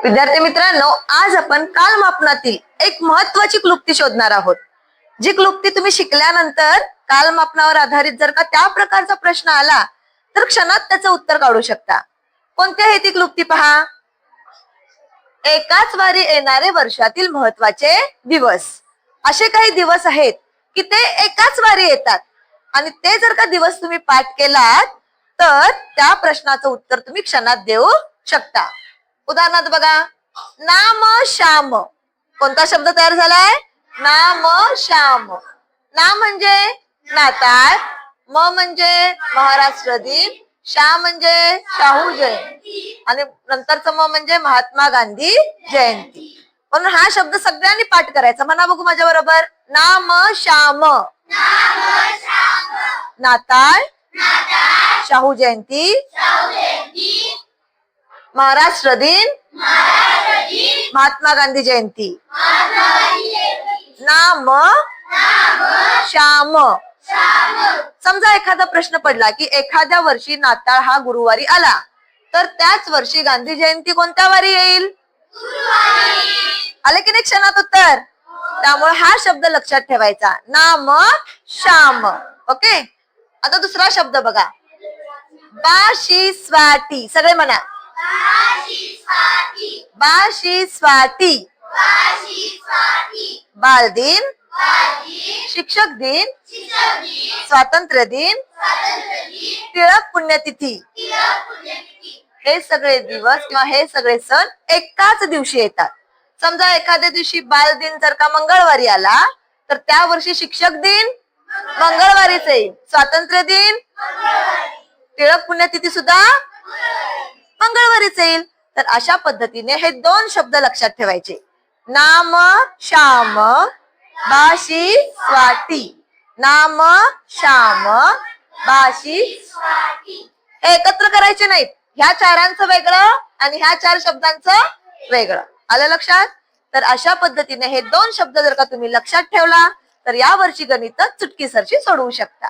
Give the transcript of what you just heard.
विद्यार्थी मित्रांनो, आज आपण कालमापनातील एक महत्वाची क्लुप्ती शोधणार आहोत. जी क्लुप्ती तुम्ही शिकल्यानंतर कालमापनावर आधारित जर का त्या प्रकारचा प्रश्न आला तर क्षणात त्याचं उत्तर काढू शकता. कोणती आहे ती क्लुप्ती पहा. एकाच वारी येणारे वर्षातील महत्वाचे दिवस. असे काही दिवस आहेत की ते एकाच वारी येतात आणि ते जर का दिवस तुम्ही पाठ केलात तर त्या प्रश्नाचं उत्तर तुम्ही क्षणात देऊ शकता. उदाहरणार्थ बघा, नाम श्याम. कोणता शब्द तयार झालाय? नाम श्याम. ना म्हणजे नाताळ, म म्हणजे महाराष्ट्र दिन, शा म्हणजे शाहू जयंती आणि नंतरच म म्हणजे महात्मा गांधी जयंती. म्हणून हा शब्द सगळ्यांनी पाठ करायचा. म्हणा बघू माझ्या बरोबर. नाम श्याम. नाताळ, शाहू जयंती, महाराष्ट्र दिन, महात्मा गांधी जयंती. नाम श्याम. समजा एखादा प्रश्न पडला की एखाद्या वर्षी नाताळ हा गुरुवारी आला तर त्याच वर्षी गांधी जयंती कोणत्या वारी येईल? आले की नाही क्षणात उत्तर? त्यामुळे हा शब्द लक्षात ठेवायचा. नाम श्याम. ओके. आता दुसरा शब्द बघा, बाशी स्वाती. सगळे म्हणा, बाशी स्वाती. बालदिन, शिक्षक दिन, स्वातंत्र्य दिन, टिळक पुण्यतिथी. हे सगळे दिवस किंवा हे सगळे सण एकाच दिवशी येतात. समजा एखाद्या दिवशी बालदिन जर का मंगळवारी आला तर त्या वर्षी शिक्षक दिन मंगळवारीच येईल. स्वातंत्र्य दिन, टिळक पुण्यतिथी सुद्धा मंगळवारीच येईल. तर अशा पद्धतीने हे दोन शब्द लक्षात ठेवायचे. नाम श्याम, बाशी स्वाती. नाम श्याम, बाशी. हे एकत्र करायचे नाहीत. ह्या चारांचं वेगळं आणि ह्या चार शब्दांचं वेगळं. आलं लक्षात? तर अशा पद्धतीने हे दोन शब्द जर का तुम्ही लक्षात ठेवला तर या वर्षी गणित चुटकीसरशी सोडवू शकता.